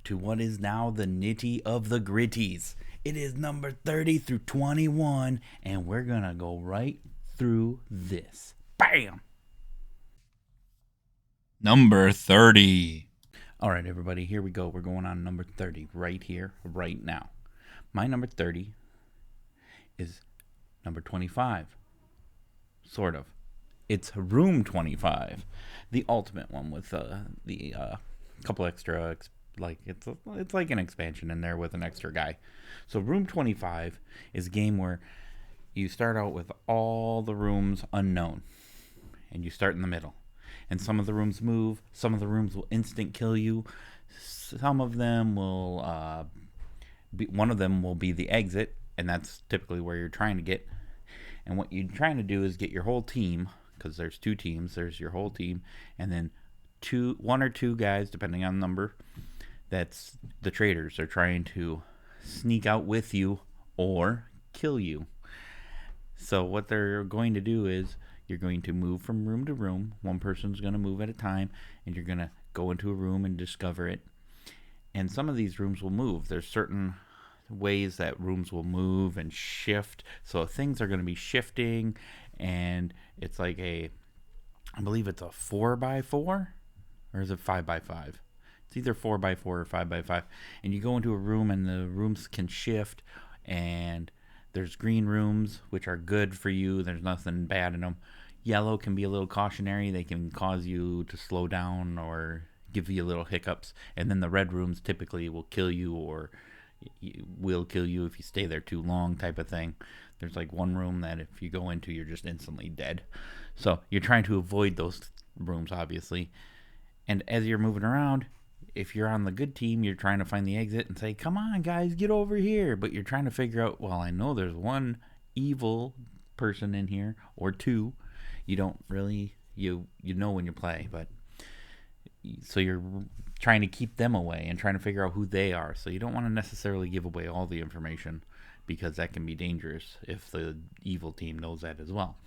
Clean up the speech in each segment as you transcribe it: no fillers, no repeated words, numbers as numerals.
to what is now the nitty of the gritties. It is number 30 through 21, and we're going to go right through this. Bam! Number 30. All right, everybody, here we go. We're going on number 30 right here, right now. My number 30 is number 25. Sort of. It's Room 25, the ultimate one with the couple extra, it's like an expansion in there with an extra guy. So Room 25 is a game where you start out with all the rooms unknown, and you start in the middle. And some of the rooms move, some of the rooms will instant kill you, some of them will, one of them will be the exit, and that's typically where you're trying to get. And what you're trying to do is get your whole team, because there's two teams. There's your whole team, and then one or two guys, depending on the number. That's the traitors. They're trying to sneak out with you or kill you. So what they're going to do is you're going to move from room to room. One person's going to move at a time, and you're going to go into a room and discover it. And some of these rooms will move. There's certain ways that rooms will move and shift. So things are going to be shifting, and it's like I believe it's a 4x4, or is it 5x5? It's either 4x4 or 5x5. And you go into a room, and the rooms can shift, and there's green rooms, which are good for you. There's nothing bad in them. Yellow can be a little cautionary. They can cause you to slow down or give you little hiccups. And then the red rooms typically will kill you, or will kill you if you stay there too long, type of thing. There's like one room that if you go into, you're just instantly dead. So you're trying to avoid those rooms, obviously. And as you're moving around, if you're on the good team, you're trying to find the exit and say, come on, guys, get over here. But you're trying to figure out, well, I know there's one evil person in here, or two. You don't really, you know when you play, but so you're trying to keep them away and trying to figure out who they are. So you don't want to necessarily give away all the information, because that can be dangerous if the evil team knows that as well.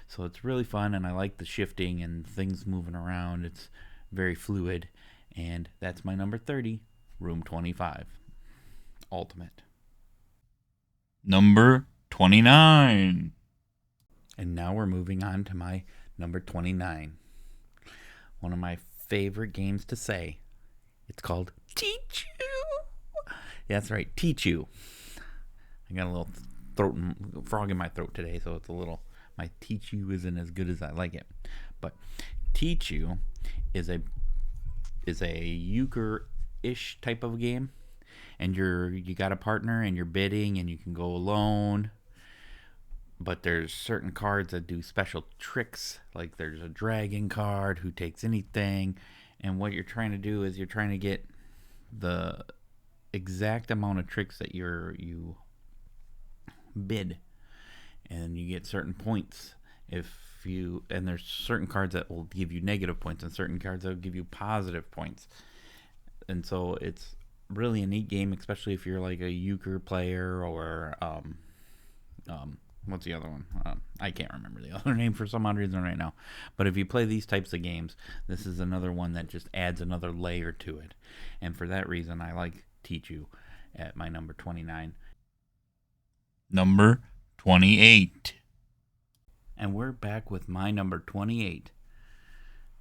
So it's really fun, and I like the shifting and things moving around. It's very fluid, and that's my number 30, Room 25. Ultimate. Number 29. And now we're moving on to my number 29. One of my favorite games to say. It's called Teach You. Yeah, that's right, Teach You. I got a little frog in my throat today, so it's a little, my Teach You isn't as good as I like it. But Teach You is a euchre-ish type of game, and you got a partner, and you're bidding, and you can go alone. But there's certain cards that do special tricks, like there's a dragon card who takes anything, and what you're trying to do is you're trying to get the exact amount of tricks that you bid, and you get certain points and there's certain cards that will give you negative points and certain cards that will give you positive points. And so it's really a neat game, especially if you're like a euchre player, or what's the other one? I can't remember the other name for some odd reason right now. But if you play these types of games, this is another one that just adds another layer to it. And for that reason, I like Teach You at my number 29. Number 28. And we're back with my number 28.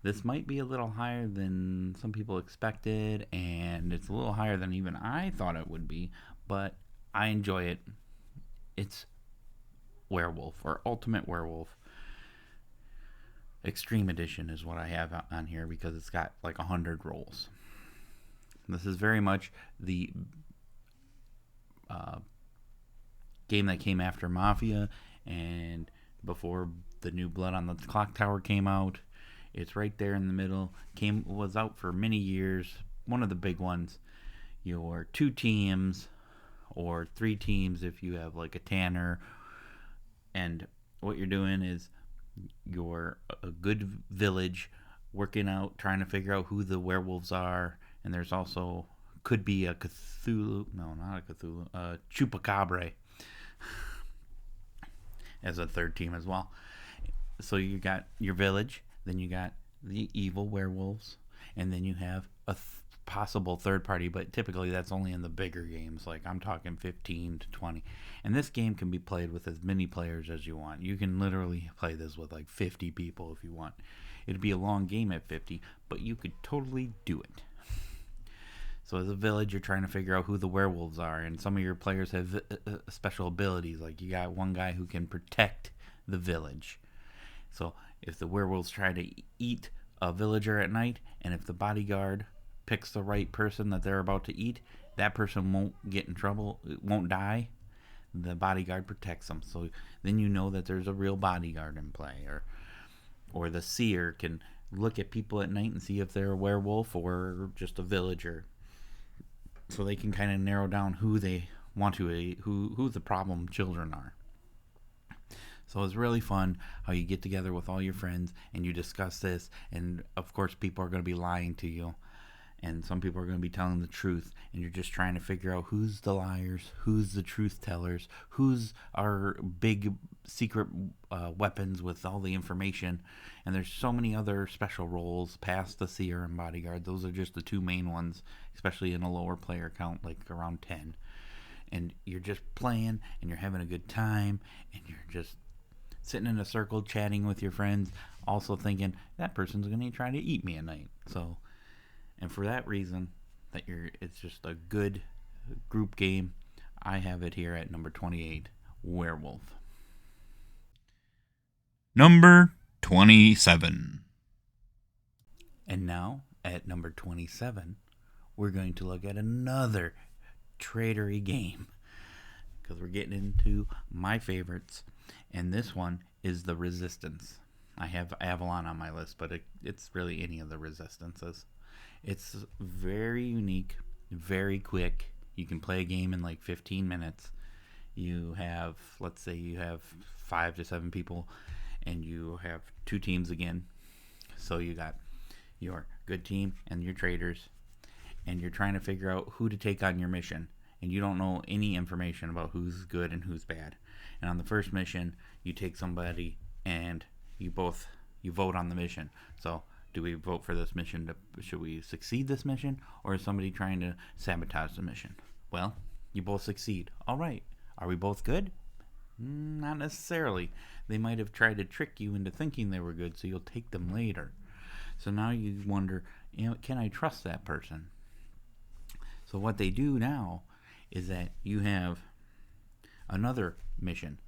This might be a little higher than some people expected, and it's a little higher than even I thought it would be, but I enjoy it. It's Werewolf, or Ultimate Werewolf. Extreme Edition is what I have on here, because it's got like 100 rolls. This is very much the game that came after Mafia and before the new Blood on the Clock Tower came out. It's right there in the middle. Was out for many years. One of the big ones. Your 2 teams or 3 teams if you have like a Tanner. And what you're doing is you're a good village working out, trying to figure out who the werewolves are. And there's also, could be a Cthulhu. No, not a Cthulhu. Chupacabra as a 3rd team as well. So you got your village, then you got the evil werewolves, and then you have possible third party, but typically that's only in the bigger games. Like I'm talking 15 to 20. And this game can be played with as many players as you want. You can literally play this with like 50 people if you want. It'd be a long game at 50, but you could totally do it. So as a village, you're trying to figure out who the werewolves are, and some of your players have special abilities. Like you got one guy who can protect the village. So if the werewolves try to eat a villager at night, and if the bodyguard picks the right person that they're about to eat, that person won't get in trouble, won't die. The bodyguard protects them. So then you know that there's a real bodyguard in play. Or the seer can look at people at night and see if they're a werewolf or just a villager. So they can kind of narrow down who they want to, who the problem children are. So it's really fun how you get together with all your friends and you discuss this. And of course, people are going to be lying to you. And some people are going to be telling the truth. And you're just trying to figure out who's the liars, who's the truth tellers, who's our big secret weapons with all the information. And there's so many other special roles past the seer and bodyguard. Those are just the two main ones, especially in a lower player count, like around 10. And you're just playing and you're having a good time and you're just sitting in a circle chatting with your friends, also thinking that person's going to try to eat me at night. So, and for that reason, it's just a good group game. I have it here at number 28, Werewolf. Number 27. And now, at number 27, we're going to look at another traitory game, because we're getting into my favorites, and this one is the Resistance. I have Avalon on my list, but it's really any of the Resistances. It's very unique, very quick. You can play a game in like 15 minutes. You have, let's say you have 5 to 7 people, and you have 2 teams again. So you got your good team and your traitors, and you're trying to figure out who to take on your mission. And you don't know any information about who's good and who's bad. And on the first mission, you take somebody and you vote on the mission. So do we vote for this mission? Should we succeed this mission? Or is somebody trying to sabotage the mission? Well, you both succeed. All right. Are we both good? Not necessarily. They might have tried to trick you into thinking they were good, so you'll take them later. So now you wonder, can I trust that person? So what they do now is that you have another mission,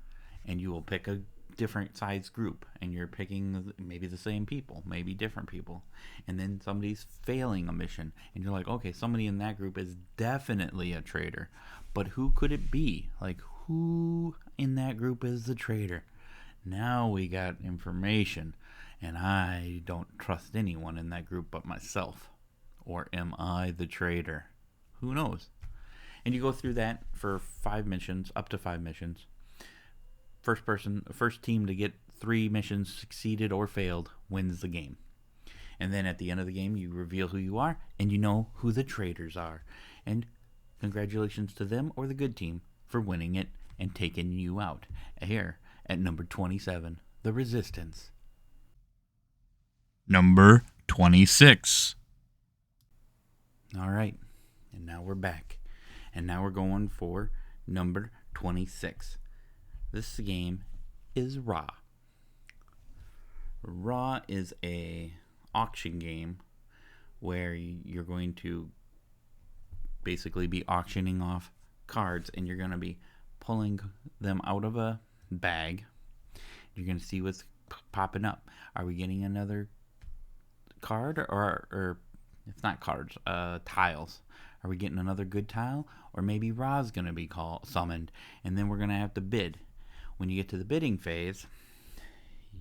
and you will pick a different size group, and you're picking maybe the same people, maybe different people, and then somebody's failing a mission, and you're like, okay, somebody in that group is definitely a traitor, but who could it be? Like, who in that group is the traitor? Now we got information, and I don't trust anyone in that group but myself. Or am I the traitor? Who knows? And you go through that for 5 missions, up to 5 missions. First team to get 3 missions succeeded or failed wins the game. And then at the end of the game, you reveal who you are, and you know who the traitors are. And congratulations to them or the good team for winning it and taking you out. Here at number 27, the Resistance. Number 26. All right, and now we're back. And now we're going for number 26. This game is Raw. Raw is a auction game where you're going to basically be auctioning off cards, and you're going to be pulling them out of a bag. You're going to see what's popping up. Are we getting another card, or if not cards, tiles? Are we getting another good tile? Or maybe Ra's going to be summoned, and then we're going to have to bid. When you get to the bidding phase,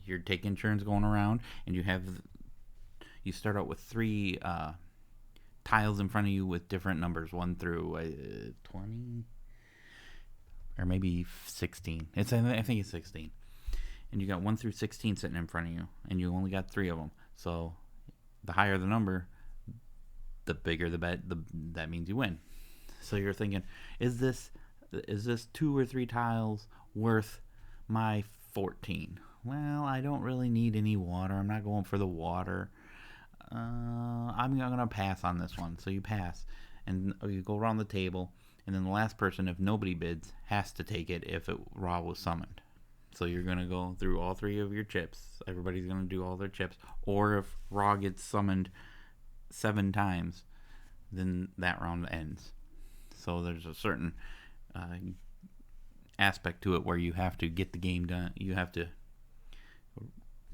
you're taking turns going around, and you start out with 3 tiles in front of you with different numbers, 1 through 20, or maybe 16. I think it's 16. And you got 1 through 16 sitting in front of you, and you only got 3 of them. So the higher the number, the bigger the bet. That means you win. So you're thinking, is this 2 or 3 tiles worth my 14? Well, I don't really need any water. I'm not going for the water. I'm gonna pass on this one. So you pass, and you go around the table, and then the last person, if nobody bids, has to take it if Ra was summoned. So you're gonna go through all 3 of your chips. Everybody's gonna do all their chips. Or if Ra gets summoned 7 times, then that round ends. So there's a certain aspect to it where you have to get the game done. You have to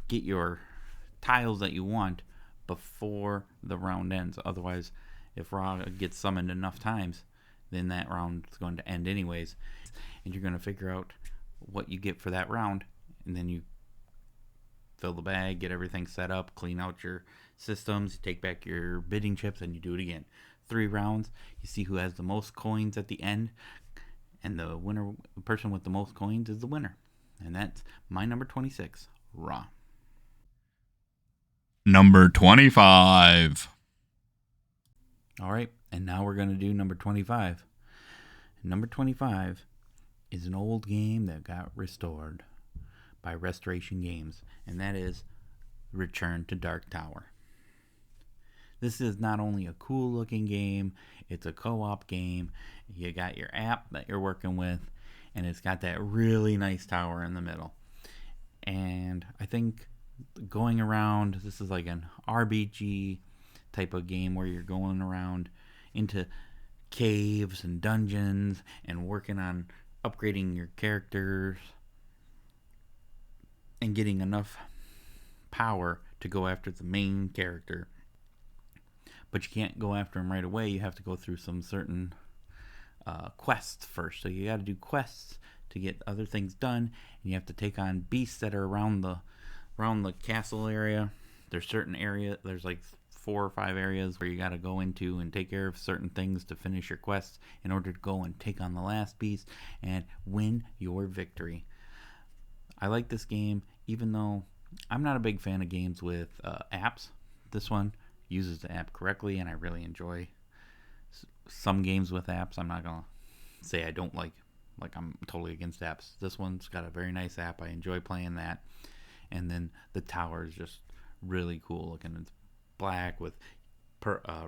get your tiles that you want before the round ends. Otherwise, if Ra gets summoned enough times, then that round is going to end anyways. And you're going to figure out what you get for that round, and then you fill the bag, get everything set up, clean out your systems, take back your bidding chips, and you do it again. 3 rounds. You see who has the most coins at the end, and the person with the most coins is the winner. And that's my number 26, Ra. Number 25. All right, and now we're going to do number 25. Number 25 is an old game that got restored by Restoration Games, and that is Return to Dark Tower. This is not only a cool looking game, it's a co-op game. You got your app that you're working with, and it's got that really nice tower in the middle. And I think going around, this is like an RPG type of game where you're going around into caves and dungeons and working on upgrading your characters and getting enough power to go after the main character. But you can't go after him right away. You have to go through some certain quests first. So you got to do quests to get other things done, and you have to take on beasts that are around the castle area. There's certain area. There's like 4 or 5 areas where you got to go into and take care of certain things to finish your quests in order to go and take on the last beast and win your victory. I like this game, even though I'm not a big fan of games with apps. This one uses the app correctly, and I really enjoy some games with apps. I'm not gonna say I don't like I'm totally against apps. This one's got a very nice app. I enjoy playing that. And then the tower is just really cool looking. It's black with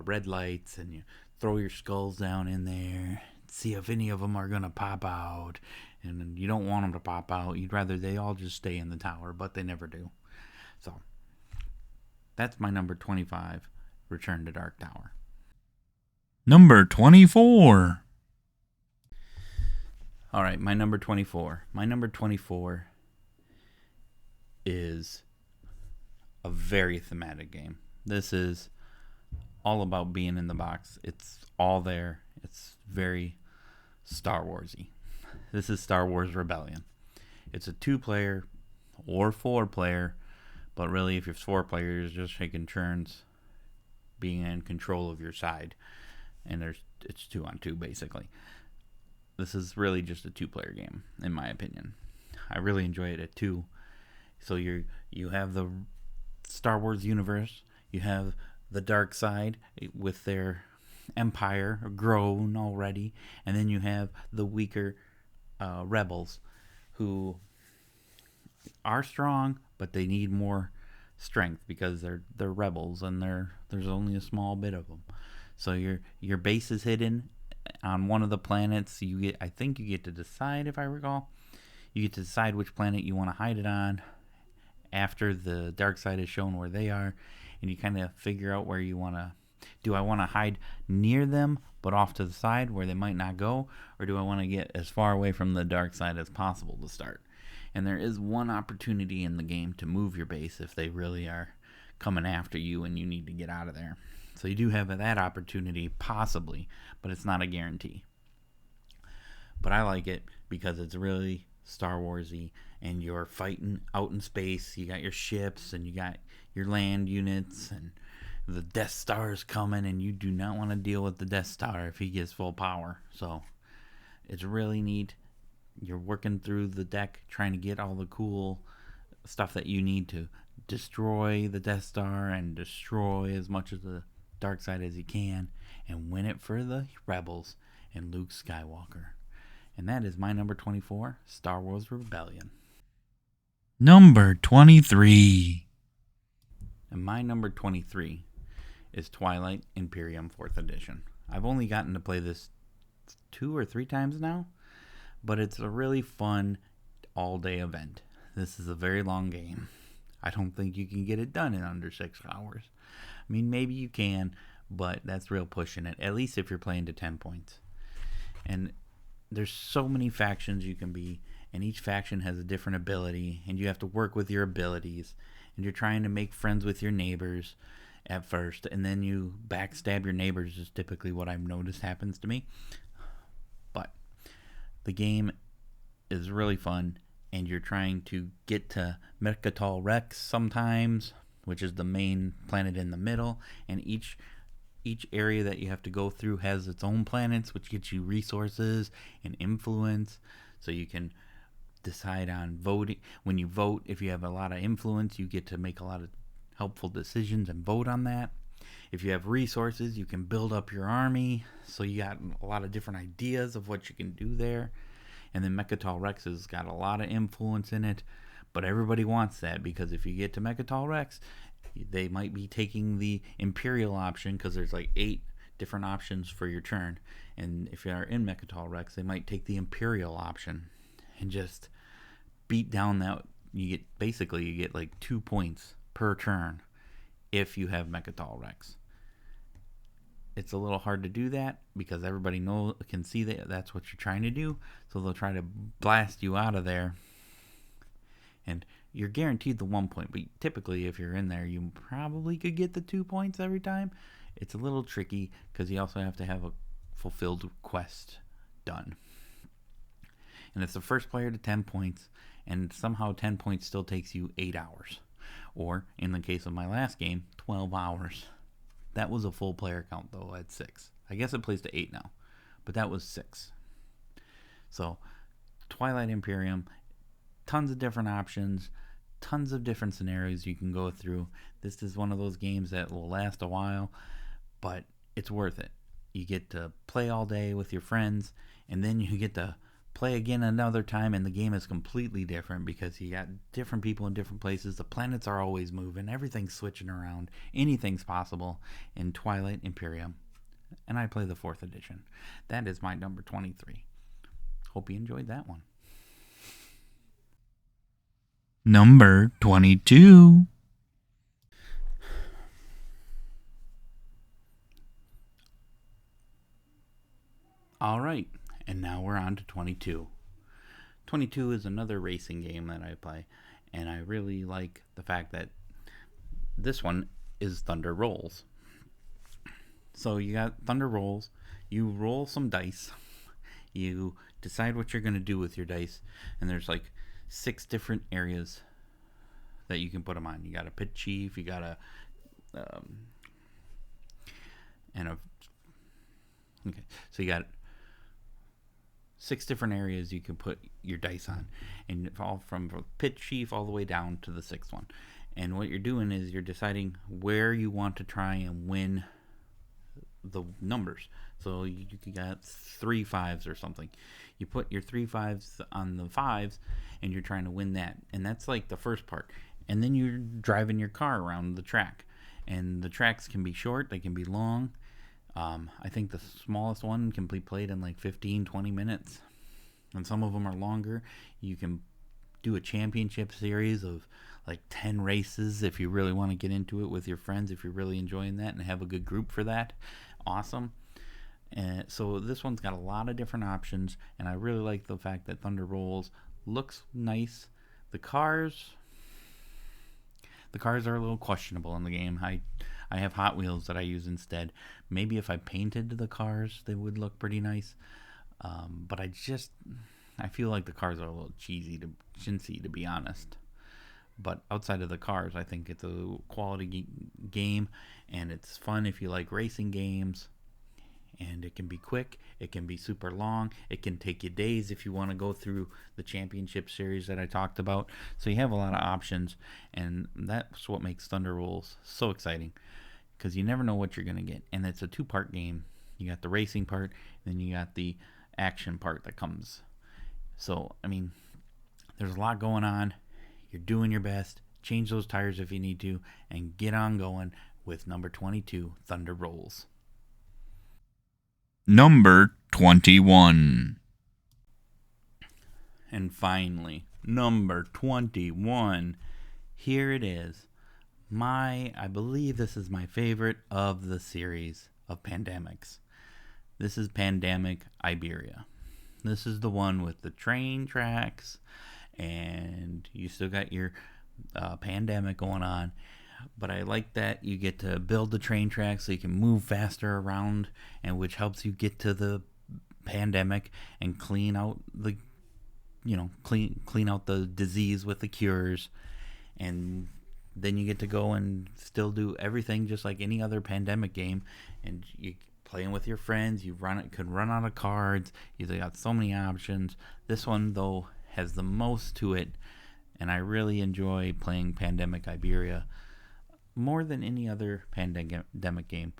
red lights, and you throw your skulls down in there, see if any of them are gonna pop out. And you don't want them to pop out. You'd rather they all just stay in the tower, but they never do. So that's my number 25, Return to Dark Tower. Number 24. All right, my number 24. My number 24 is a very thematic game. This is all about being in the box. It's all there. It's very Star Wars-y. This is Star Wars Rebellion. It's a 2-player or 4-player, but really if you're 4 players, just taking turns being in control of your side. And it's 2-on-2 basically. This is really just a 2-player game, in my opinion. I really enjoy it at 2. So you have the Star Wars universe, you have the dark side with their empire grown already, and then you have the weaker rebels who are strong, but they need more strength because they're rebels, and there's only a small bit of them. So your base is hidden on one of the planets. I think you get to decide, if I recall, you get to decide which planet you want to hide it on after the dark side is shown where they are, and you kind of figure out where you want to. Do I want to hide near them but off to the side where they might not go, or do I want to get as far away from the dark side as possible to start? And there is one opportunity in the game to move your base if they really are coming after you and you need to get out of there. So you do have that opportunity, possibly, but it's not a guarantee. But I like it because it's really Star Wars-y, and you're fighting out in space. You got your ships, and you got your land units, and the Death Star is coming, and you do not want to deal with the Death Star if he gets full power. So it's really neat. You're working through the deck, trying to get all the cool stuff that you need to destroy the Death Star and destroy as much of the dark side as you can and win it for the rebels and Luke Skywalker. And that is my number 24, Star Wars Rebellion. Number 23. And my number 23 is Twilight Imperium 4th Edition. I've only gotten to play this 2 or 3 times now, but it's a really fun all-day event. This is a very long game. I don't think you can get it done in under 6 hours. I mean, maybe you can, but that's real pushing it, at least if you're playing to 10 points. And there's so many factions you can be, and each faction has a different ability, and you have to work with your abilities, and you're trying to make friends with your neighbors at first, and then you backstab your neighbors is typically what I've noticed happens to me. But the game is really fun, and you're trying to get to Mercatol Rex sometimes, which is the main planet in the middle, and each area that you have to go through has its own planets, which gets you resources and influence, so you can decide on voting. When you vote, if you have a lot of influence, you get to make a lot of helpful decisions and vote on that. If you have resources, you can build up your army, so you got a lot of different ideas of what you can do there. And then Mechatol Rex has got a lot of influence in it, but everybody wants that, because if you get to Mechatol Rex, they might be taking the Imperial option, because there's like 8 different options for your turn, and if you are in Mechatol Rex, they might take the Imperial option and just beat down that. You get like 2 points per turn if you have Mechatol Rex. It's a little hard to do that because everybody can see that that's what you're trying to do, so they'll try to blast you out of there, and you're guaranteed the 1 point, but typically if you're in there, you probably could get the 2 points every time. It's a little tricky because you also have to have a fulfilled quest done. And it's the first player to 10 points, and somehow 10 points still takes you 8 hours. Or, in the case of my last game, 12 hours. That was a full player count, though, at 6. I guess it plays to 8 now, but that was 6. So, Twilight Imperium, tons of different options, tons of different scenarios you can go through. This is one of those games that will last a while, but it's worth it. You get to play all day with your friends, and then you get to play again another time, and the game is completely different because you got different people in different places. The planets are always moving. Everything's switching around. Anything's possible in Twilight Imperium. And I play the 4th edition. That is my number 23. Hope you enjoyed that one. Number 22. All right, and now we're on to 22. 22 is another racing game that I play, and I really like the fact that this one is Thunder Rolls. So you got Thunder Rolls, you roll some dice, you decide what you're going to do with your dice, and there's like 6 different areas that you can put them on. You got a pit chief, you got so you got 6 different areas you can put your dice on, and all from pit chief all the way down to the 6th one. And what you're doing is you're deciding where you want to try and win the numbers. So you got 3 5s or something. You put your 3 5s on the 5s, and you're trying to win that. And that's like the first part. And then you're driving your car around the track. And the tracks can be short, they can be long. I think the smallest one can be played in like 15-20 minutes, and some of them are longer. You can do a championship series of like 10 races if you really want to get into it with your friends, if you're really enjoying that and have a good group for that. Awesome. So this one's got a lot of different options, and I really like the fact that Thunder Rolls looks nice. The cars are a little questionable in the game. I have Hot Wheels that I use instead. Maybe if I painted the cars, they would look pretty nice. But I feel like the cars are a little chintzy, to be honest. But outside of the cars, I think it's a quality game, and it's fun if you like racing games. And it can be quick, it can be super long, it can take you days if you want to go through the championship series that I talked about. So you have a lot of options, and that's what makes Thunder Rolls so exciting, because you never know what you're going to get. And it's a 2-part game. You got the racing part, and then you got the action part that comes. So, I mean, there's a lot going on. You're doing your best. Change those tires if you need to, and get on going. with number 22, Thunder Rolls. Number 21. And finally, number 21. Here it is. I believe this is my favorite of the series of pandemics. This is Pandemic Iberia. This is the one with the train tracks, and you still got your pandemic going on. But I like that you get to build the train tracks so you can move faster around, and which helps you get to the pandemic and clean out the clean out the disease with the cures. And then you get to go and still do everything just like any other pandemic game, and you playing with your friends. You could run out of cards. You got so many options. This one though has the most to it, and I really enjoy playing Pandemic Iberia more than any other pandemic game.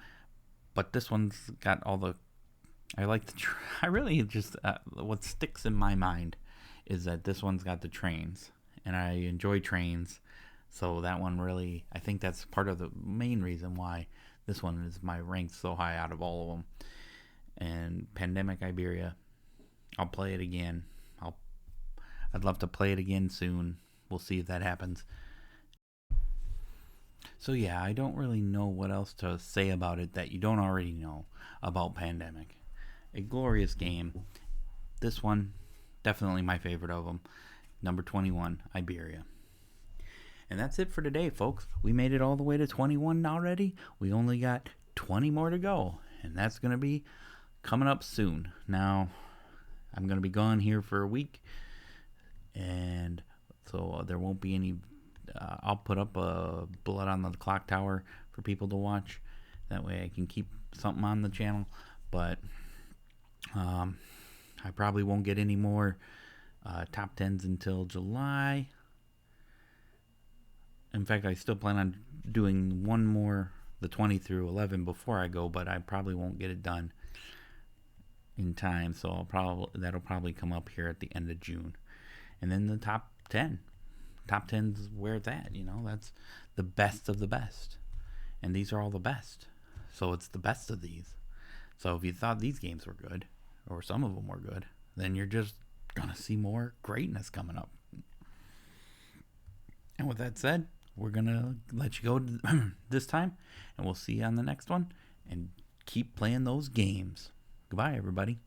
But this one's got all the I really just what sticks in my mind is that this one's got the trains, and I enjoy trains. So that one really, I think that's part of the main reason why this one is my ranked so high out of all of them. And Pandemic Iberia, I'll play it again. I'd love to play it again soon. We'll see if that happens. So yeah, I don't really know what else to say about it that you don't already know about Pandemic. A glorious game. This one, definitely my favorite of them. Number 21, Iberia. And that's it for today, folks. We made it all the way to 21 already. We only got 20 more to go, and that's going to be coming up soon. Now, I'm going to be gone here for a week, and so there won't be any. I'll put up a Blood on the Clock Tower for people to watch. That way I can keep something on the channel. But I probably won't get any more top 10s until July. In fact, I still plan on doing one more, the 20 through 11, before I go, but I probably won't get it done in time. So that'll probably come up here at the end of June. And then the top 10. Top 10's where it's at, that's the best of the best. And these are all the best. So it's the best of these. So if you thought these games were good, or some of them were good, then you're just going to see more greatness coming up. And with that said, we're going to let you go this time, and we'll see you on the next one, and keep playing those games. Goodbye, everybody.